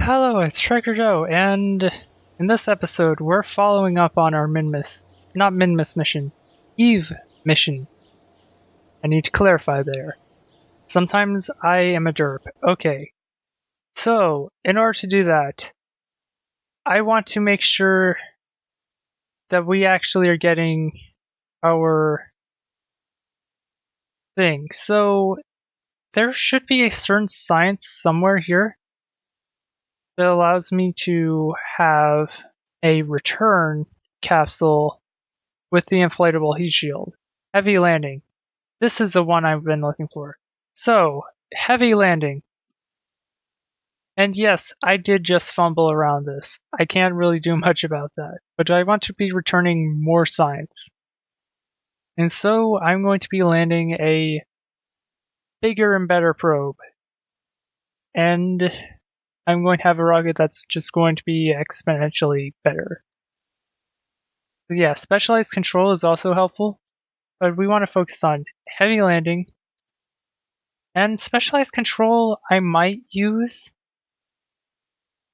Hello, it's Striker Joe, and in this episode, we're following up on our mission, Eve mission. I need to clarify there. Sometimes I am a derp. Okay. So, in order to do that, I want to make sure that we actually are getting our thing. So, there should be a certain science somewhere here that allows me to have a return capsule with the inflatable heat shield. Heavy landing. This is the one I've been looking for. So, heavy landing. And yes, I did just fumble around this. I can't really do much about that. But I want to be returning more science. And so I'm going to be landing a bigger and better probe. And I'm going to have a rocket that's just going to be exponentially better. So yeah, specialized control is also helpful, but we want to focus on heavy landing. And specialized control I might use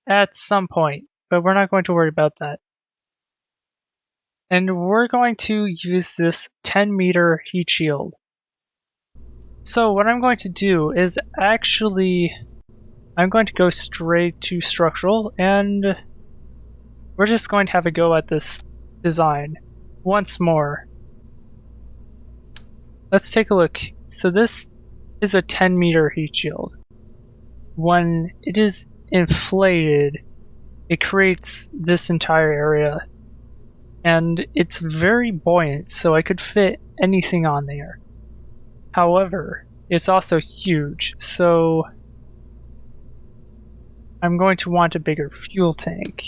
at some point, but we're not going to worry about that. And we're going to use this 10-meter heat shield. So what I'm going to do is I'm going to go straight to structural, and we're just going to have a go at this design once more. Let's take a look. So this is a 10-meter heat shield. When it is inflated, it creates this entire area, and it's very buoyant, so I could fit anything on there. However, it's also huge, so I'm going to want a bigger fuel tank.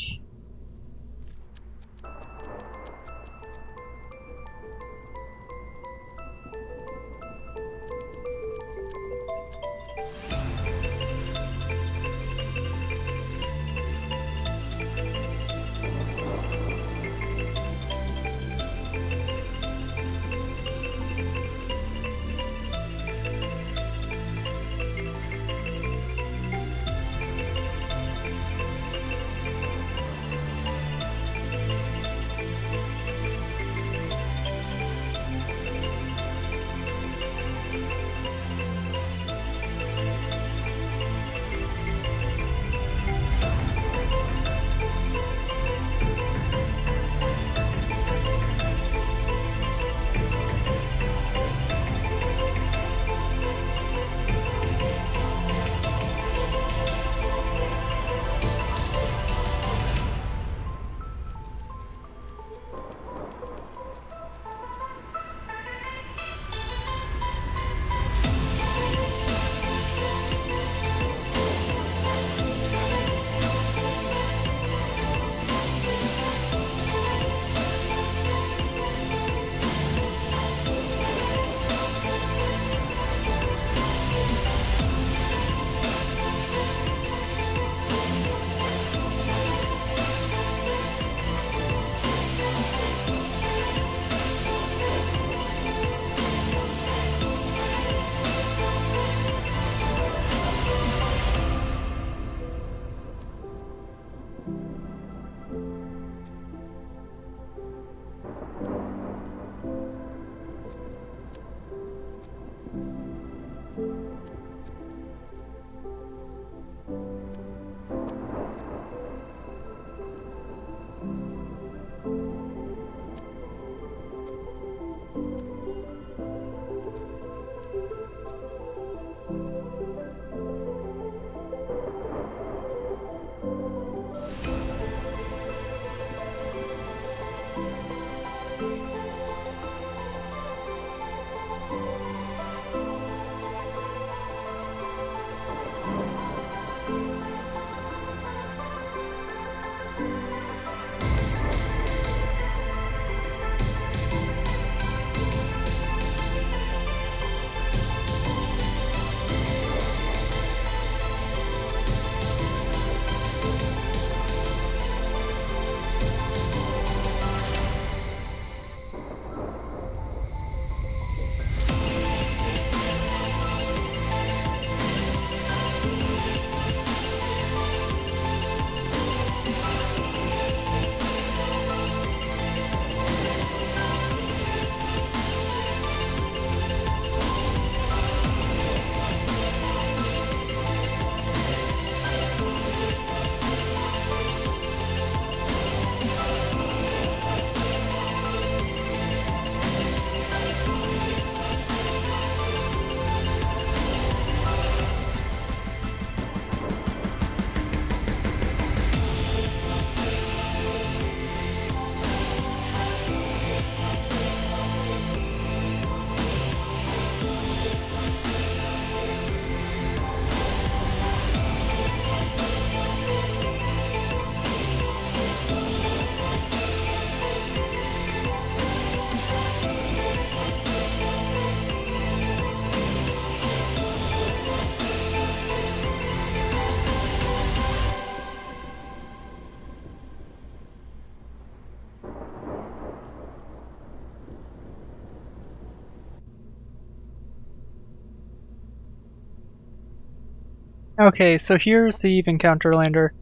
Okay, so here's the even counter lander.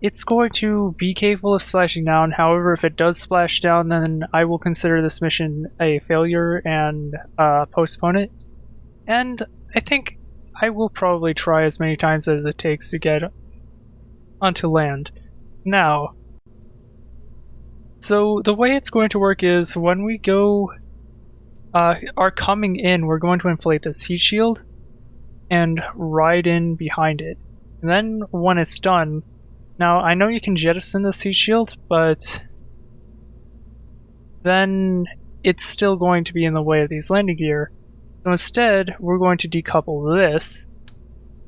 It's going to be capable of splashing down, however, if it does splash down, then I will consider this mission a failure and postpone it. And I think I will probably try as many times as it takes to get onto land. Now, so the way it's going to work is when we go, are coming in, we're going to inflate this heat shield and ride in behind it. And then when it's done, now I know you can jettison this heat shield, but then it's still going to be in the way of these landing gear. So instead, we're going to decouple this.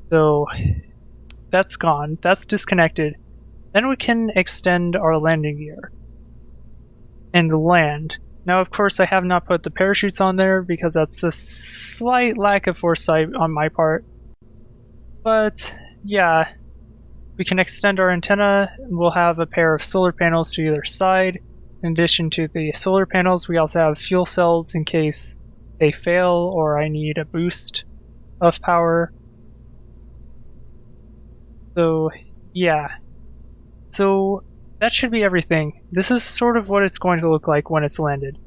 So that's gone, that's disconnected. Then we can extend our landing gear and land. Now, of course, I have not put the parachutes on there because that's a slight lack of foresight on my part. But yeah, we can extend our antenna. We'll have a pair of solar panels to either side. In addition to the solar panels, we also have fuel cells in case they fail or I need a boost of power. So yeah, so that should be everything. This is sort of what it's going to look like when it's landed.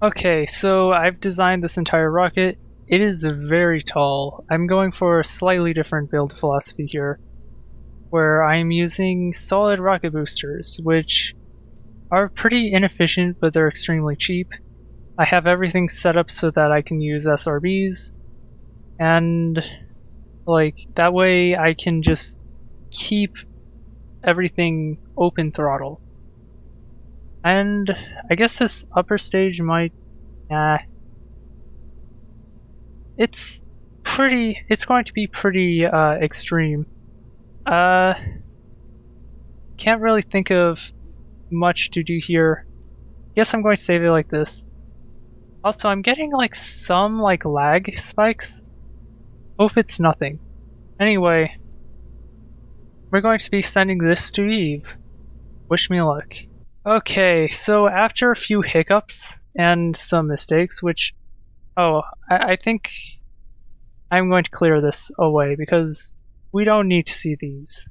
Okay, so I've designed this entire rocket. It is very tall. I'm going for a slightly different build philosophy here, where I'm using solid rocket boosters, which are pretty inefficient, but they're extremely cheap. I have everything set up so that I can use SRBs, and like that way I can just keep everything open throttle. And I guess this upper stage might, it's going to be pretty extreme. Can't really think of much to do here. Guess I'm going to save it like this. Also, I'm getting like some like lag spikes. Hope it's nothing. Anyway, we're going to be sending this to Eve. Wish me luck. Okay, so after a few hiccups and some mistakes, which, I think I'm going to clear this away because we don't need to see these.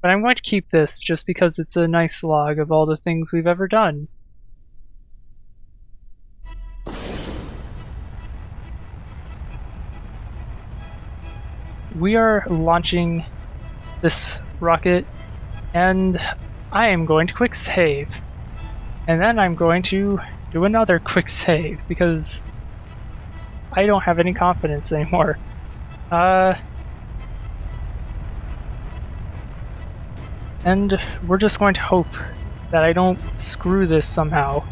But I'm going to keep this just because it's a nice log of all the things we've ever done. We are launching this rocket, and I am going to quick save. And then I'm going to do another quick save because I don't have any confidence anymore. And we're just going to hope that I don't screw this somehow.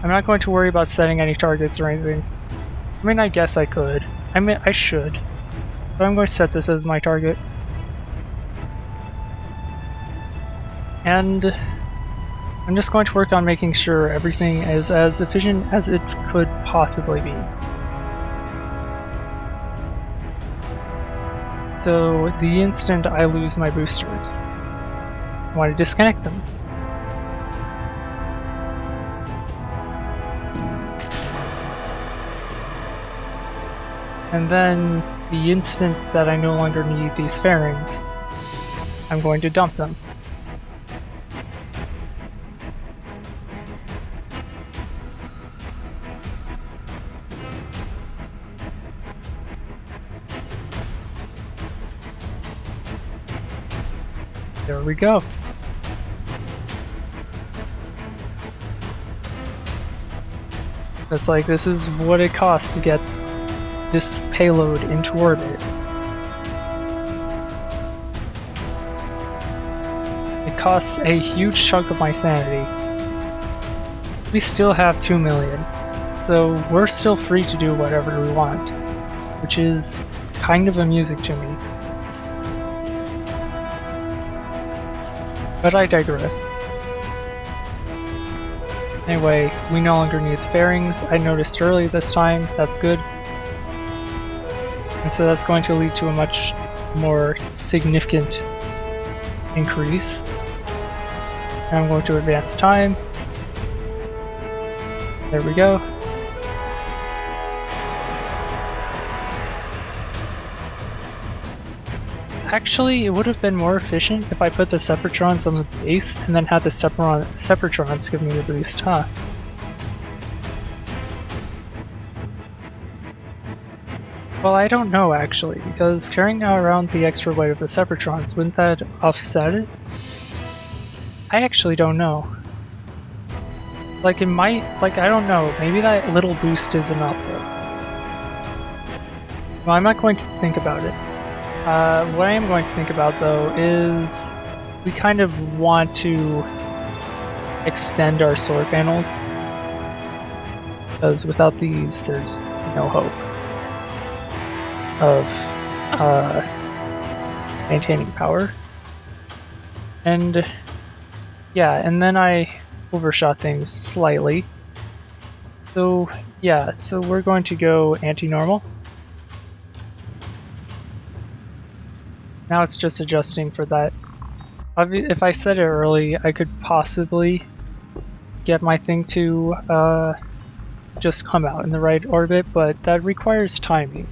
I'm not going to worry about setting any targets or anything. I mean, I guess I could. I mean, I should. But I'm going to set this as my target. And I'm just going to work on making sure everything is as efficient as it could possibly be. So the instant I lose my boosters, I want to disconnect them. And then the instant that I no longer need these fairings, I'm going to dump them. There we go. It's like this is what it costs to get this payload into orbit. It costs a huge chunk of my sanity. We still have 2 million, so we're still free to do whatever we want, which is kind of amusing to me. But I digress. Anyway, we no longer need the fairings. I noticed early this time, that's good. And so that's going to lead to a much more significant increase. And I'm going to advance time. There we go. Actually, it would have been more efficient if I put the Separatrons on the base and then had the Separatrons give me a boost, huh? Well, I don't know actually, because carrying around the extra weight of the Separatrons, wouldn't that offset it? I actually don't know. Like it might, like I don't know, maybe that little boost is enough though. Well, I'm not going to think about it. What I am going to think about though is we kind of want to extend our solar panels, because without these there's no hope of maintaining power. And yeah, and then I overshot things slightly. So yeah, so we're going to go anti-normal. Now it's just adjusting for that. If I said it early, I could possibly get my thing to just come out in the right orbit, but that requires timing.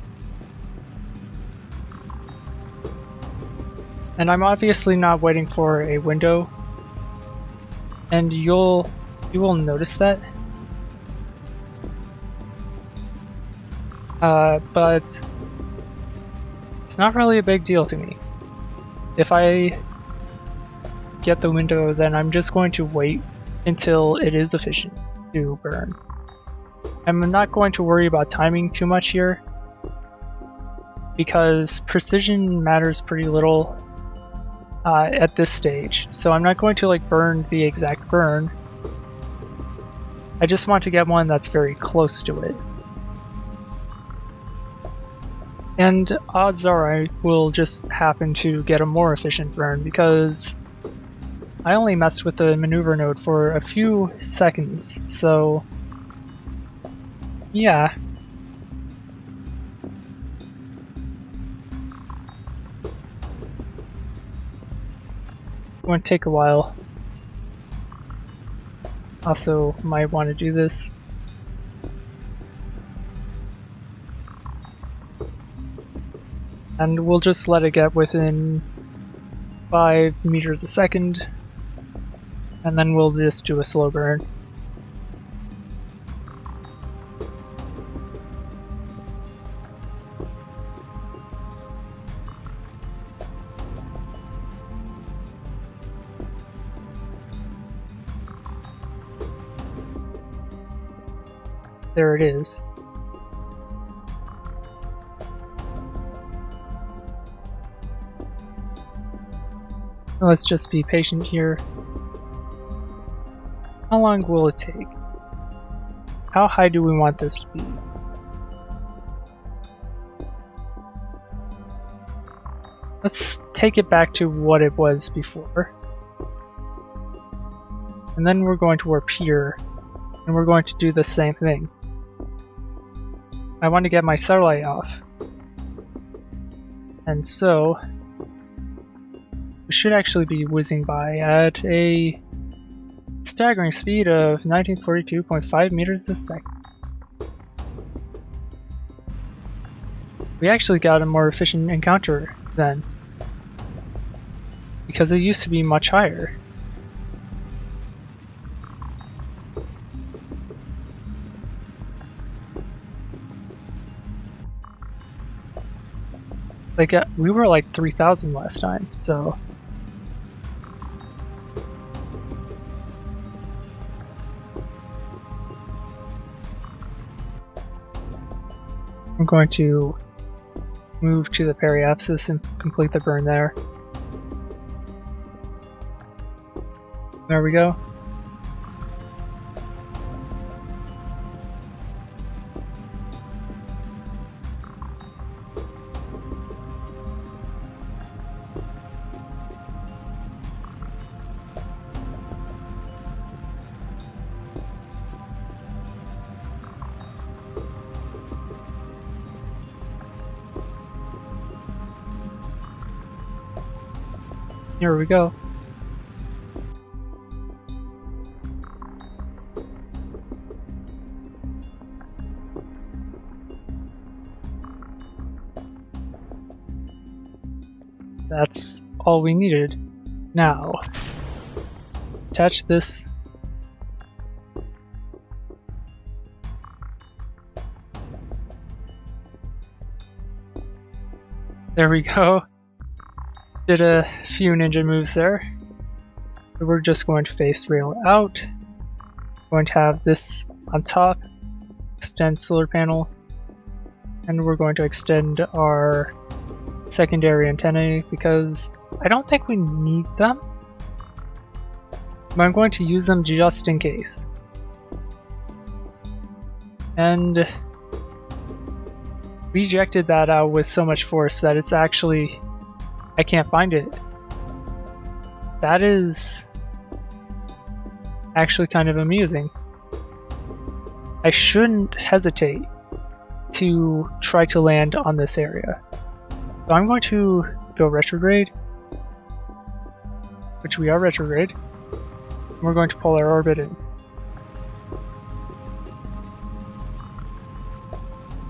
And I'm obviously not waiting for a window, and you will notice that. But it's not really a big deal to me. If I get the window, then I'm just going to wait until it is efficient to burn. I'm not going to worry about timing too much here, because precision matters pretty little at this stage. So I'm not going to like burn the exact burn. I just want to get one that's very close to it. And odds are I will just happen to get a more efficient burn, because I only messed with the maneuver node for a few seconds, so yeah. It's going to take a while. Also, might want to do this. And we'll just let it get within 5 meters a second, and then we'll just do a slow burn. There it is. Let's just be patient here. How long will it take? How high do we want this to be? Let's take it back to what it was before. And then we're going to warp here, and we're going to do the same thing. I want to get my satellite off. And so we should actually be whizzing by at a staggering speed of 1942.5 meters a second. We actually got a more efficient encounter then, because it used to be much higher. Like we were like 3,000 last time, so I'm going to move to the periapsis and complete the burn there. There we go. Here we go. That's all we needed. Now, attach this. There we go. Did a few ninja moves there. So we're just going to face rail out. Going to have this on top, extend solar panel, and we're going to extend our secondary antennae because I don't think we need them, but I'm going to use them just in case. And we ejected that out with so much force that it's actually, I can't find it. That is actually kind of amusing. I shouldn't hesitate to try to land on this area. So I'm going to go retrograde, which we are retrograde. And we're going to pull our orbit in.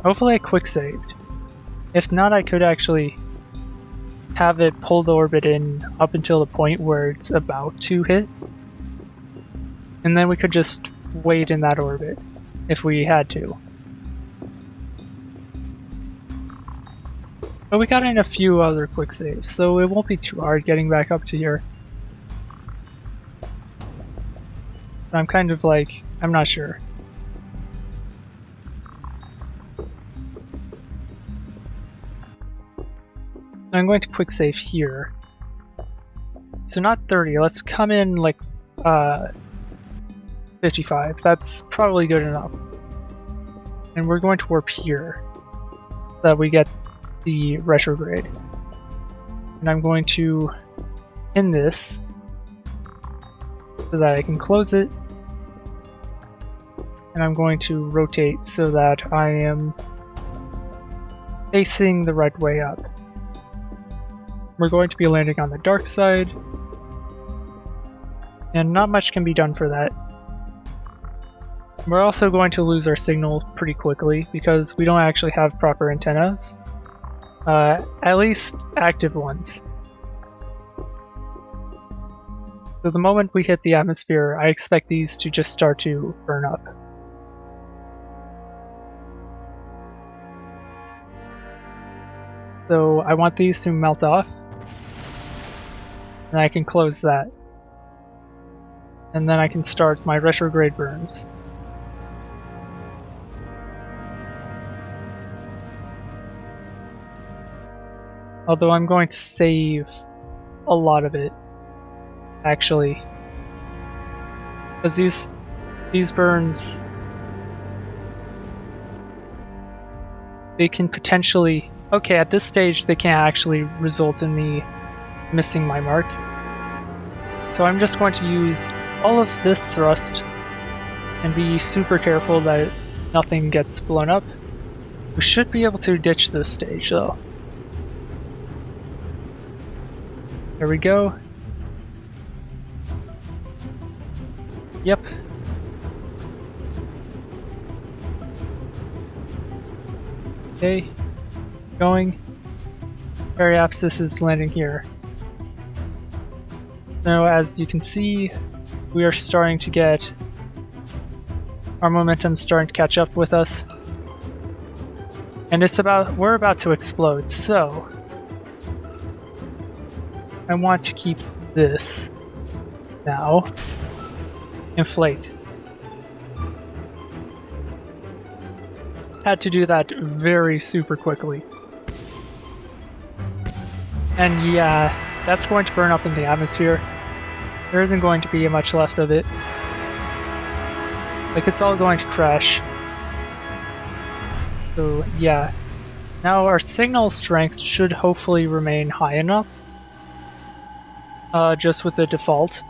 Hopefully I quick saved. If not, I could actually have it pull the orbit in up until the point where it's about to hit. And then we could just wait in that orbit if we had to. But we got in a few other quick saves, so it won't be too hard getting back up to here. I'm kind of like, I'm not sure. I'm going to quick save here. So not 30, let's come in like 55. That's probably good enough. And we're going to warp here so that we get the retrograde. And I'm going to end this so that I can close it. And I'm going to rotate so that I am facing the right way up. We're going to be landing on the dark side, and not much can be done for that. We're also going to lose our signal pretty quickly because we don't actually have proper antennas, at least active ones. So the moment we hit the atmosphere, I expect these to just start to burn up. So I want these to melt off, and I can close that. And then I can start my retrograde burns. Although I'm going to save a lot of it, actually. Because these burns, they can potentially... Okay, at this stage they can't actually result in me missing my mark. So I'm just going to use all of this thrust and be super careful that nothing gets blown up. We should be able to ditch this stage though. There we go. Yep. Okay. Going. Periapsis is landing here. Now, as you can see, we are starting to get our momentum starting to catch up with us, and we're about to explode. So I want to keep this now. Inflate. Had to do that very super quickly. And yeah, that's going to burn up in the atmosphere. There isn't going to be much left of it. Like, it's all going to crash. So yeah. Now our signal strength should hopefully remain high enough. Just with the default.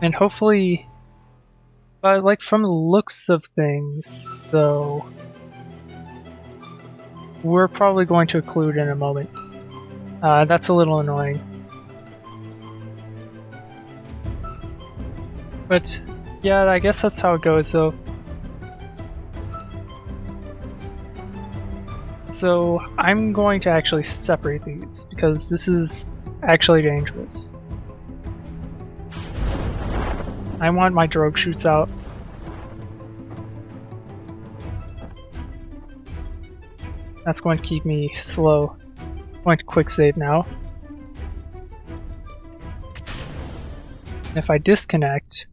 And hopefully... But like, from the looks of things, though, we're probably going to occlude in a moment. That's a little annoying. But yeah, I guess that's how it goes though. So I'm going to actually separate these because this is actually dangerous. I want my drogue chutes out. That's going to keep me slow. I'm going to quick save now. If I disconnect,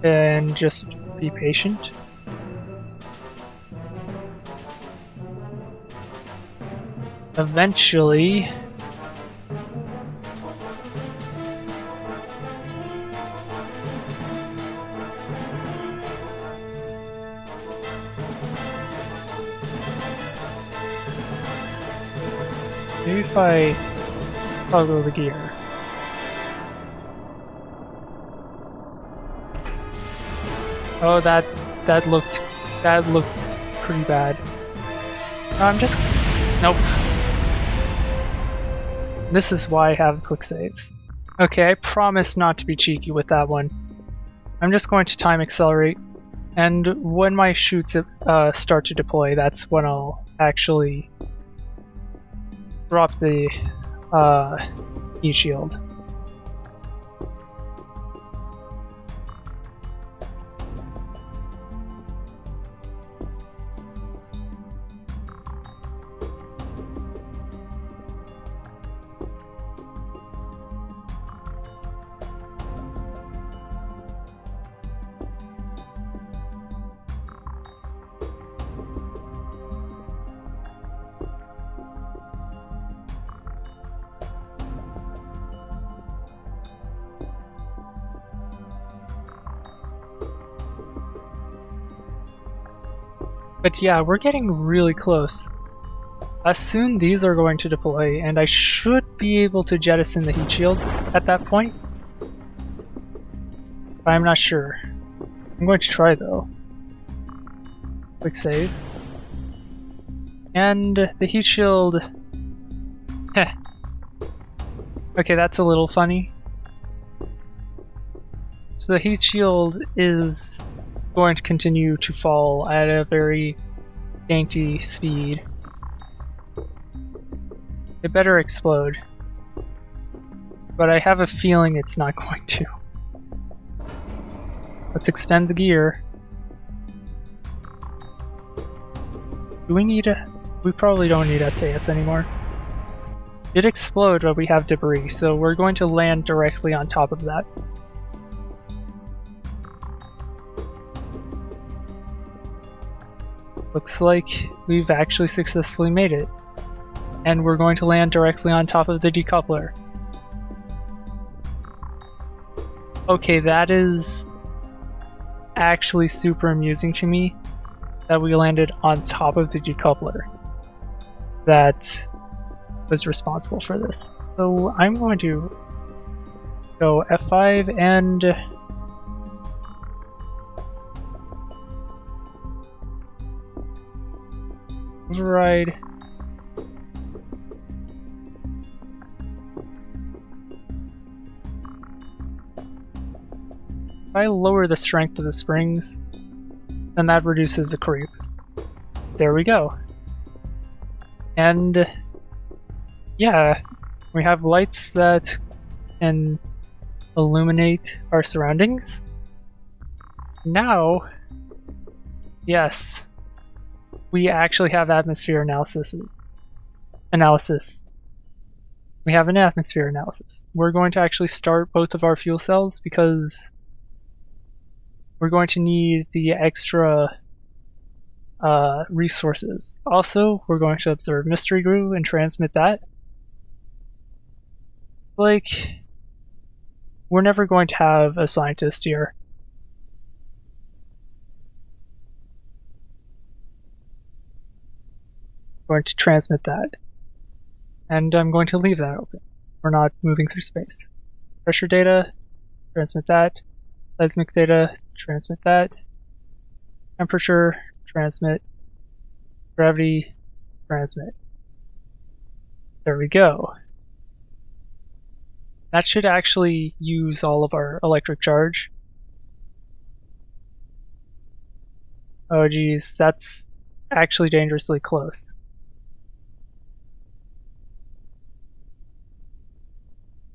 and just be patient. Eventually, maybe if I toggle the gear. Oh, that looked pretty bad. No, I'm just nope. This is why I have quick saves. Okay, I promise not to be cheeky with that one. I'm just going to time accelerate, and when my chutes start to deploy, that's when I'll actually drop the heat shield. But yeah, we're getting really close. Soon these are going to deploy, and I should be able to jettison the heat shield at that point. But I'm not sure. I'm going to try though. Quick save. And the heat shield... Heh. Okay, that's a little funny. So the heat shield is going to continue to fall at a very dainty speed. It better explode. But I have a feeling it's not going to. Let's extend the gear. Do we need a... We probably don't need SAS anymore. It exploded, but we have debris, so we're going to land directly on top of that. Looks like we've actually successfully made it. And we're going to land directly on top of the decoupler. Okay, that is actually super amusing to me that we landed on top of the decoupler that was responsible for this. So I'm going to go F5 and override. If I lower the strength of the springs, then that reduces the creep. There we go. And yeah, we have lights that can illuminate our surroundings. Now, yes, we actually have atmosphere analysis. We have an atmosphere analysis. We're going to actually start both of our fuel cells because we're going to need the extra resources. Also, we're going to observe Mystery Brew and transmit that. Like, we're never going to have a scientist here. I'm going to transmit that. And I'm going to leave that open. We're not moving through space. Pressure data, transmit that. Seismic data, transmit that. Temperature, transmit. Gravity, transmit. There we go. That should actually use all of our electric charge. Oh geez, that's actually dangerously close.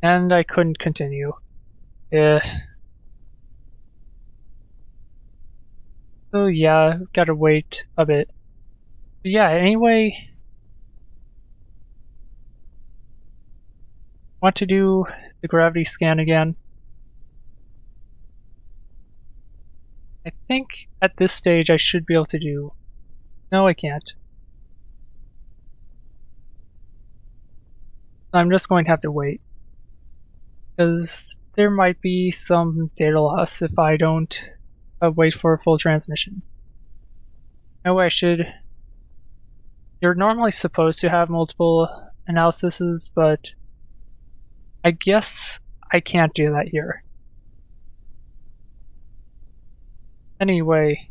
And I couldn't continue. Eh. So yeah, gotta wait a bit. But yeah, anyway, want to do the gravity scan again. I think at this stage I should be able to do... No, I can't. I'm just going to have to wait. Because there might be some data loss if I don't wait for a full transmission. No, I should... You're normally supposed to have multiple analyses, but I guess I can't do that here. Anyway,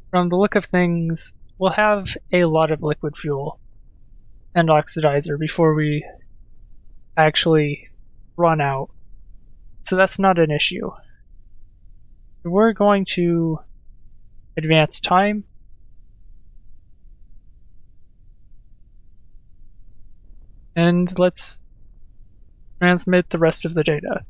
from the look of things, we'll have a lot of liquid fuel and oxidizer before we actually run out. So that's not an issue. We're going to advance time. And let's transmit the rest of the data.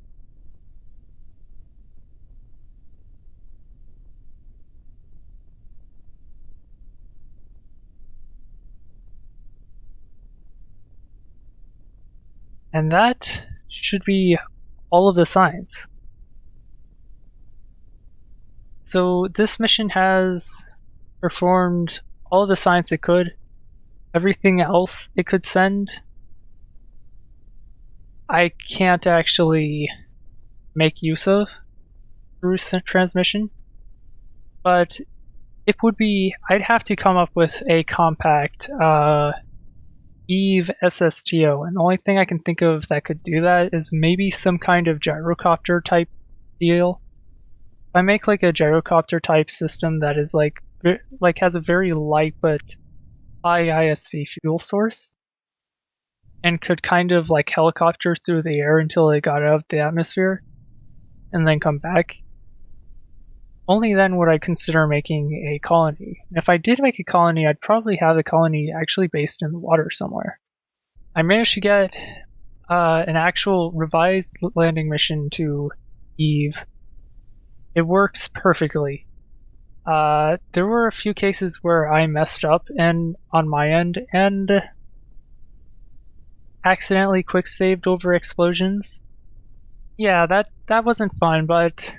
And that should be all of the signs. So this mission has performed all of the signs it could. Everything else it could send, I can't actually make use of through transmission. But it would be, I'd have to come up with a compact Eve SSTO, and the only thing I can think of that could do that is maybe some kind of gyrocopter type deal. If I make like a gyrocopter type system that is like has a very light but high ISV fuel source, and could kind of like helicopter through the air until it got out of the atmosphere, and then come back, only then would I consider making a colony. And if I did make a colony, I'd probably have the colony actually based in the water somewhere. I managed to get an actual revised landing mission to Eve. It works perfectly. There were a few cases where I messed up and on my end and accidentally quick saved over explosions. Yeah, that wasn't fun, but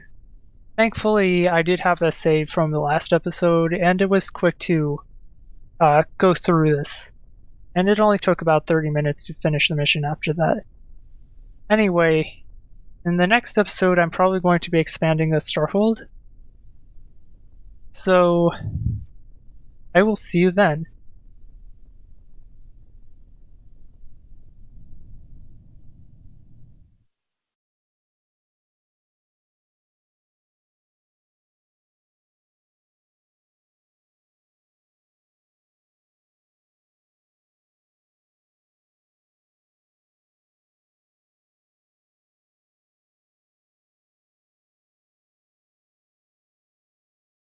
thankfully, I did have a save from the last episode, and it was quick to go through this. And it only took about 30 minutes to finish the mission after that. Anyway, in the next episode, I'm probably going to be expanding the Starhold. So, I will see you then.